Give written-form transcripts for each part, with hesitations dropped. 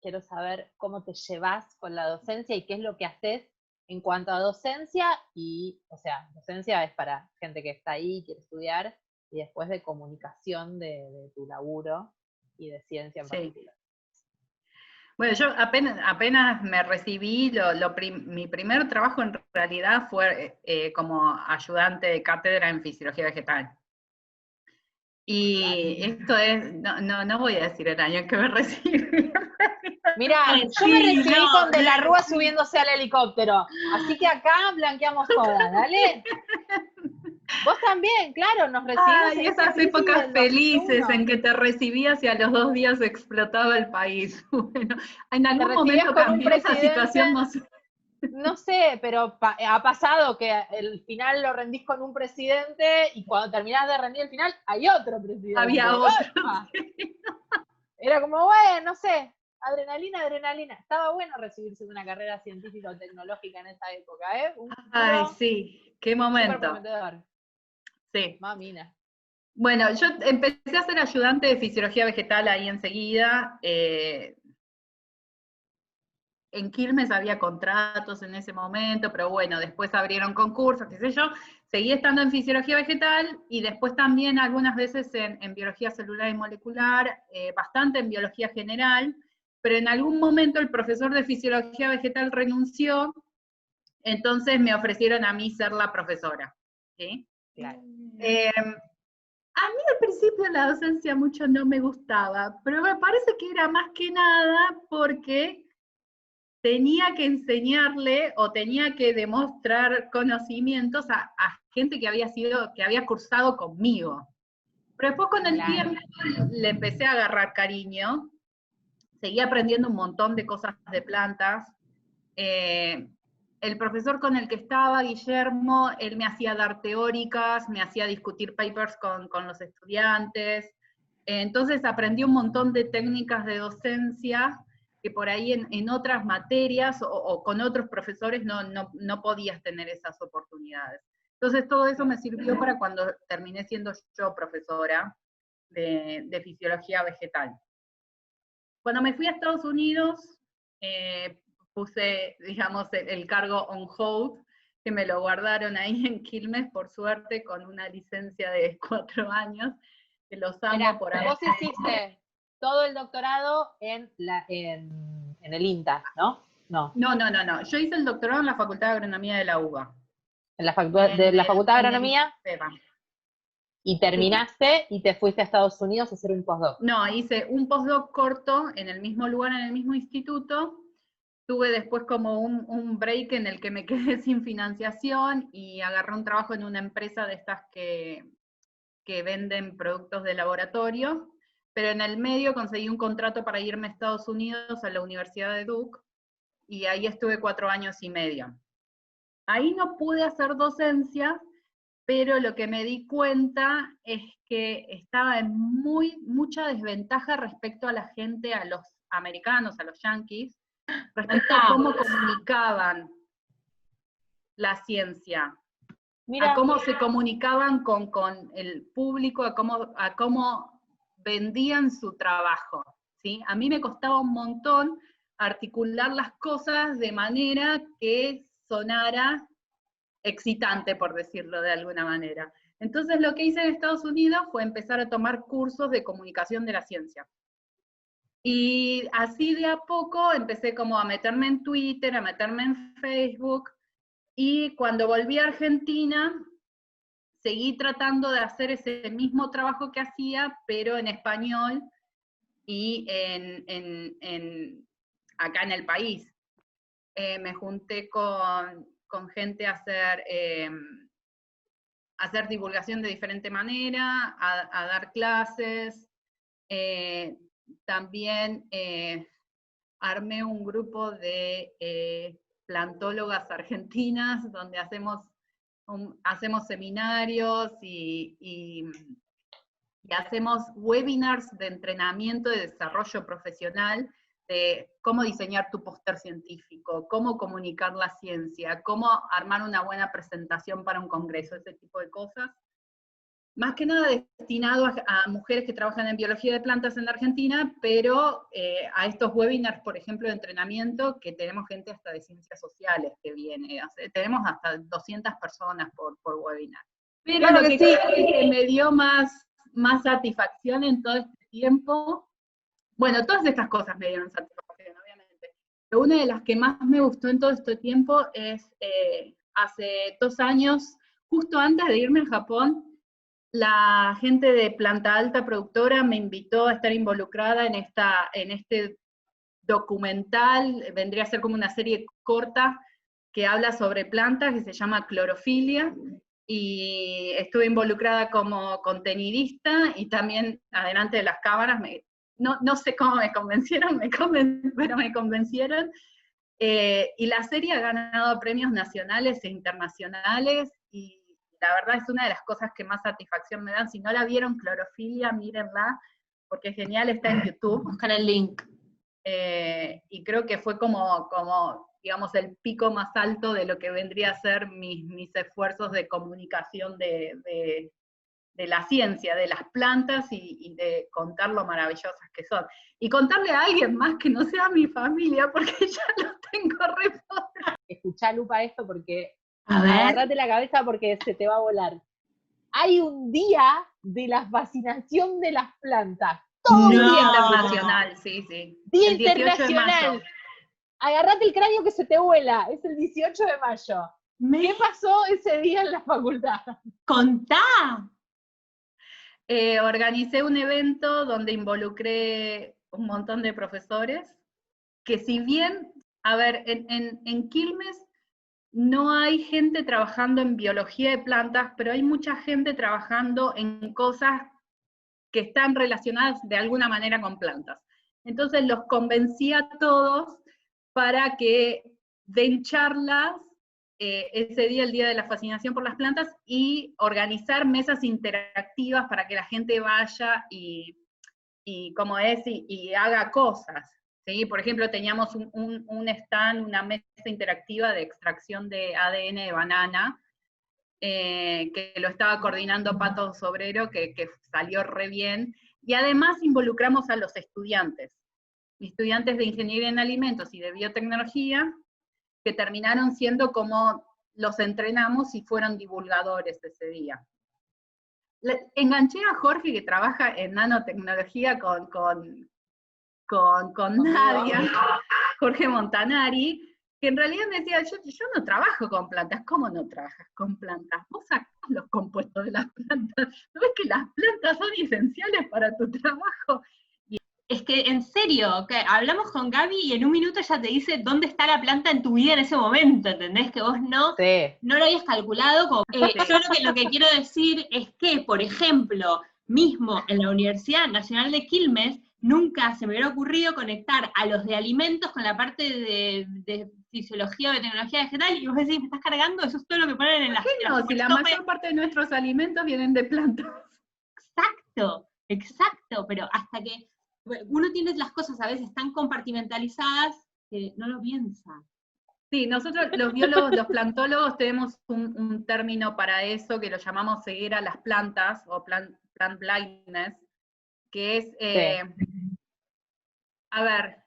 quiero saber cómo te llevas con la docencia y qué es lo que haces en cuanto a docencia y, o sea, docencia es para gente que está ahí, quiere estudiar, y después de comunicación de tu laburo y de ciencia en Sí. particular. Bueno, yo apenas me recibí, mi primer trabajo en realidad fue como ayudante de cátedra en fisiología vegetal. Y esto es, no voy a decir el año en que me recibí. Mira, yo me Sí, recibí con De la Rúa sí. subiéndose al helicóptero, así que acá blanqueamos todas, ¿dale? Vos también, claro, nos recibimos en Ay, esa esas crisis épocas del felices 2001. en que te recibías y a los 2 días explotaba el país. Bueno, en Te algún recibías momento con un cambió esa presidente, situación, no sé. no sé, pero ha pasado que el final lo rendís con un presidente y cuando terminás de rendir el final hay otro Había presidente. otros. ¡Epa! Era como, bueno, no sé, adrenalina, adrenalina. Estaba bueno recibirse de una carrera científica o tecnológica en esa época, ¿eh? Un Ay, futuro sí, qué súper momento. prometedor. Sí. Mamina. Bueno, yo empecé a ser ayudante de fisiología vegetal ahí enseguida. En Quilmes había contratos en ese momento, pero bueno, después abrieron concursos, qué sé yo. Seguí estando en fisiología vegetal y después también algunas veces en biología celular y molecular, bastante en biología general, pero en algún momento el profesor de fisiología vegetal renunció, entonces me ofrecieron a mí ser la profesora. ¿Sí? Claro. A mí al principio la docencia mucho no me gustaba, pero me parece que era más que nada porque tenía que enseñarle o tenía que demostrar conocimientos a gente que había cursado conmigo. Pero después con el Claro. tiempo le empecé a agarrar cariño, seguí aprendiendo un montón de cosas de plantas. Eh, el profesor con el que estaba, Guillermo, él me hacía dar teóricas, me hacía discutir papers con los estudiantes. Entonces aprendí un montón de técnicas de docencia que por ahí en otras materias o con otros profesores no podías tener esas oportunidades. Entonces todo eso me sirvió para cuando terminé siendo yo profesora de fisiología vegetal. Cuando me fui a Estados Unidos, puse, digamos, el cargo on hold, que me lo guardaron ahí en Quilmes, por suerte, con una licencia de 4 años, que los amo Espera, por haber. vos hiciste todo el doctorado en el INTA, ¿no? No, No. Yo hice el doctorado en la Facultad de Agronomía de la UBA, de la Facultad de en el Agronomía, IFEBA. y Sí. terminaste y te fuiste a Estados Unidos a hacer un postdoc. No, hice un postdoc corto en el mismo lugar, en el mismo instituto. Tuve después como un break en el que me quedé sin financiación y agarré un trabajo en una empresa de estas que venden productos de laboratorio, pero en el medio conseguí un contrato para irme a Estados Unidos, a la Universidad de Duke, y ahí estuve 4 años y medio. Ahí no pude hacer docencia, pero lo que me di cuenta es que estaba en mucha desventaja respecto a la gente, a los americanos, a los yanquis, respecto a Ah, cómo comunicaban la ciencia, a mira, cómo se comunicaban con el público, a cómo vendían su trabajo. ¿Sí? A mí me costaba un montón articular las cosas de manera que sonara excitante, por decirlo de alguna manera. Entonces lo que hice en Estados Unidos fue empezar a tomar cursos de comunicación de la ciencia. Y así de a poco empecé como a meterme en Twitter, a meterme en Facebook, y cuando volví a Argentina, seguí tratando de hacer ese mismo trabajo que hacía, pero en español y acá en el país. Me junté con gente a hacer divulgación de diferente manera, a dar clases. Eh, También armé un grupo de plantólogas argentinas donde hacemos seminarios y hacemos webinars de entrenamiento de desarrollo profesional, de cómo diseñar tu póster científico, cómo comunicar la ciencia, cómo armar una buena presentación para un congreso, ese tipo de cosas. más que nada destinado a mujeres que trabajan en biología de plantas en la Argentina, pero a estos webinars, por ejemplo, de entrenamiento, que tenemos gente hasta de ciencias sociales que viene, tenemos hasta 200 personas por webinar. Pero Claro lo que que sí. creo que me dio más satisfacción en todo este tiempo, bueno, todas estas cosas me dieron satisfacción, obviamente, pero una de las que más me gustó en todo este tiempo es, hace 2 años, justo antes de irme a Japón, la gente de Planta Alta Productora me invitó a estar involucrada en este documental, vendría a ser como una serie corta que habla sobre plantas, que se llama Clorofilia, y estuve involucrada como contenidista, y también adelante de las cámaras, no sé cómo me convencieron, pero me convencieron, y la serie ha ganado premios nacionales e internacionales, y la verdad es una de las cosas que más satisfacción me dan. Si no la vieron, Clorofilia, mírenla, porque es genial, está en YouTube. Buscar el link. Y creo que fue como, digamos, el pico más alto de lo que vendría a ser mis esfuerzos de comunicación de la ciencia, de las plantas, y de contar lo maravillosas que son. Y contarle a alguien más que no sea mi familia, porque ya lo tengo re. Escuchá, Lupa, esto porque A ver. agarrate la cabeza porque se te va a volar. Hay un día de la fascinación de las plantas. Todo No. un día Internacional, sí, sí. Día El 18 de internacional. mayo. Agarrate el cráneo que se te vuela. Es el 18 de mayo. ¿Qué pasó ese día en la facultad? Contá. Organicé un evento donde involucré un montón de profesores, que si bien, a ver, en Quilmes no hay gente trabajando en biología de plantas, pero hay mucha gente trabajando en cosas que están relacionadas de alguna manera con plantas. Entonces los convencí a todos para que den charlas ese día, el día de la fascinación por las plantas, y organizar mesas interactivas para que la gente vaya y como es, y haga cosas. ¿Sí? Por ejemplo, teníamos un stand, una mesa interactiva de extracción de ADN de banana, que lo estaba coordinando Pato Sobrero, que salió re bien, y además involucramos a los estudiantes de Ingeniería en Alimentos y de Biotecnología, que terminaron siendo como los entrenamos y fueron divulgadores ese día. Enganché a Jorge, que trabaja en nanotecnología con Nadia, Jorge Montanari, que en realidad me decía, yo no trabajo con plantas. ¿Cómo no trabajas con plantas? Vos sacás los compuestos de las plantas. ¿No ves que las plantas son esenciales para tu trabajo? Es que, en serio, que hablamos con Gaby y en un minuto ella te dice dónde está la planta en tu vida en ese momento, ¿entendés? Que vos no lo habías calculado. Yo lo que quiero decir es que, por ejemplo, mismo en la Universidad Nacional de Quilmes, nunca se me hubiera ocurrido conectar a los de alimentos con la parte de fisiología o de tecnología vegetal, y vos decís, ¿me estás cargando? Eso es todo lo que ponen en las... No, si la mayor parte de nuestros alimentos vienen de plantas. Exacto, pero hasta que uno tiene las cosas a veces tan compartimentalizadas que no lo piensa. Sí, nosotros los biólogos, los plantólogos, tenemos un término para eso que lo llamamos ceguera a las plantas, o plant blindness, que es, a ver,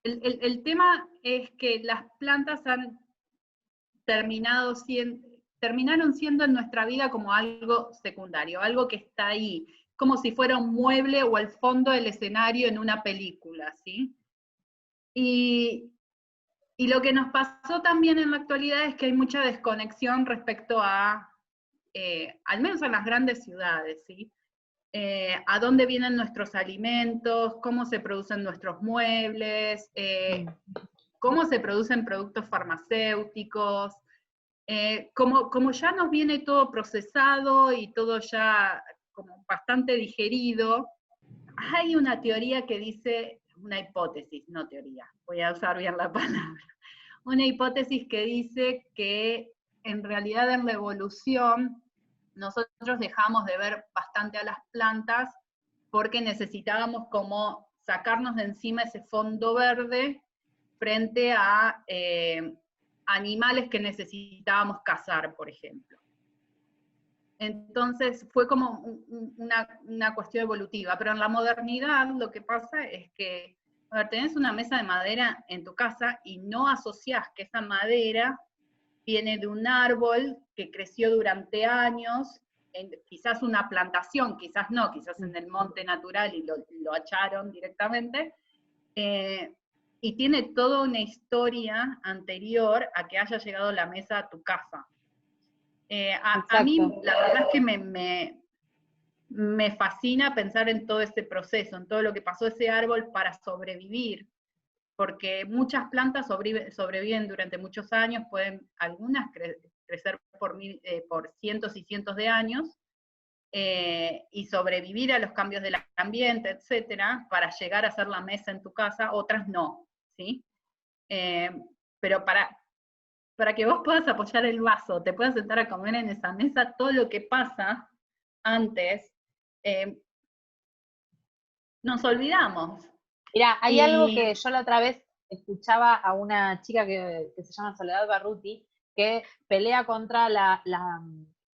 el tema es que las plantas terminaron siendo en nuestra vida como algo secundario, algo que está ahí, como si fuera un mueble o el fondo del escenario en una película, ¿sí? Y lo que nos pasó también en la actualidad es que hay mucha desconexión respecto a, al menos en las grandes ciudades, ¿sí? A dónde vienen nuestros alimentos, cómo se producen nuestros muebles, cómo se producen productos farmacéuticos. Como ya nos viene todo procesado y todo ya como bastante digerido, hay una teoría que dice, una hipótesis, no teoría, voy a usar bien la palabra, una hipótesis que dice que en realidad en la evolución nosotros dejamos de ver bastante a las plantas porque necesitábamos como sacarnos de encima ese fondo verde frente a animales que necesitábamos cazar, por ejemplo. Entonces fue como una cuestión evolutiva, pero en la modernidad lo que pasa es que, a ver, tenés una mesa de madera en tu casa y no asociás que esa madera viene de un árbol que creció durante años, quizás una plantación, quizás no, quizás en el monte natural y lo echaron directamente, y tiene toda una historia anterior a que haya llegado la mesa a tu casa. A mí, la verdad es que me fascina pensar en todo ese proceso, en todo lo que pasó ese árbol para sobrevivir, porque muchas plantas sobreviven durante muchos años, pueden algunas crecer por cientos y cientos de años, y sobrevivir a los cambios del ambiente, etcétera, para llegar a ser la mesa en tu casa, otras no, ¿sí? Pero para que vos puedas apoyar el vaso, te puedas sentar a comer en esa mesa, todo lo que pasa antes, nos olvidamos. Mira, hay algo que yo la otra vez escuchaba a una chica que se llama Soledad Barruti, que pelea contra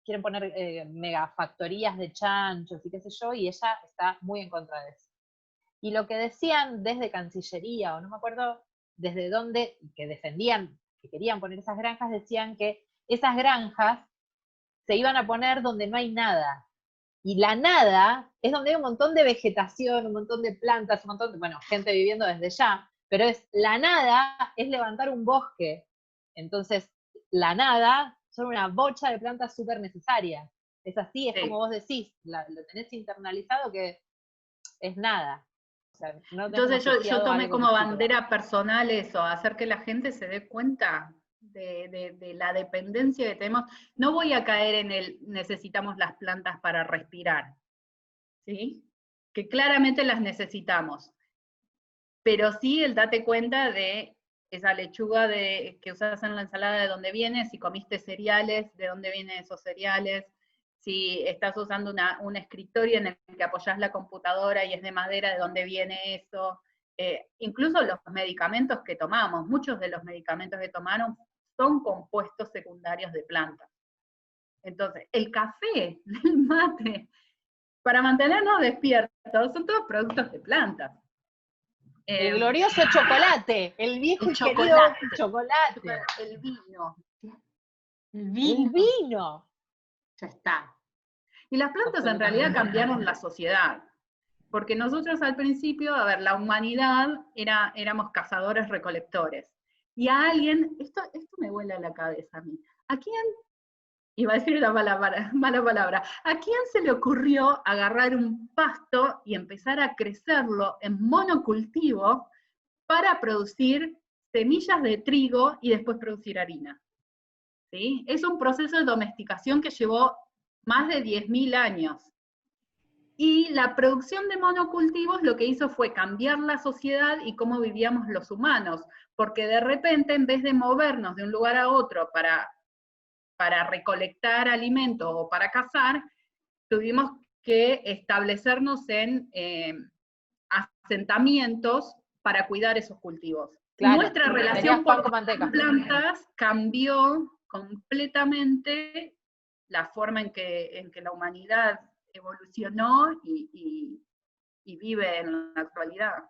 quieren poner megafactorías de chanchos y qué sé yo, y ella está muy en contra de eso. Y lo que decían desde Cancillería, o no me acuerdo desde dónde, que defendían, que querían poner esas granjas, decían que esas granjas se iban a poner donde no hay nada. Y la nada es donde hay un montón de vegetación, un montón de plantas, un montón de, bueno, gente viviendo desde ya, pero la nada es levantar un bosque. Entonces, la nada son una bocha de plantas súper necesarias. Es así, es como vos decís, lo tenés internalizado que es nada. O sea, no. Entonces yo tomé como bandera personal eso, hacer que la gente se dé cuenta de la dependencia que tenemos. No voy a caer en el necesitamos las plantas para respirar, ¿sí? Que claramente las necesitamos. Pero sí el date cuenta de esa lechuga que usas en la ensalada, de dónde viene, si comiste cereales, de dónde vienen esos cereales, si estás usando un escritorio en el que apoyás la computadora y es de madera, de dónde viene eso. Incluso los medicamentos que tomamos, muchos de los medicamentos que tomaron son compuestos secundarios de plantas. Entonces, el café, el mate, para mantenernos despiertos, son todos productos de plantas. El glorioso chocolate, el viejo y querido chocolate. El vino. El vino. El vino. Ya está. Y las plantas en realidad cambiaron la sociedad. Porque nosotros al principio, a ver, la humanidad éramos cazadores-recolectores. Y a alguien, esto me vuela la cabeza a mí, ¿a quién, iba a decir una mala palabra, ¿a quién se le ocurrió agarrar un pasto y empezar a crecerlo en monocultivo para producir semillas de trigo y después producir harina? ¿Sí? Es un proceso de domesticación que llevó más de 10.000 años. Y la producción de monocultivos lo que hizo fue cambiar la sociedad y cómo vivíamos los humanos, porque de repente, en vez de movernos de un lugar a otro para recolectar alimento o para cazar, tuvimos que establecernos en asentamientos para cuidar esos cultivos. Claro, nuestra relación con las plantas cambió completamente la forma en que la humanidad evolucionó y vive en la actualidad.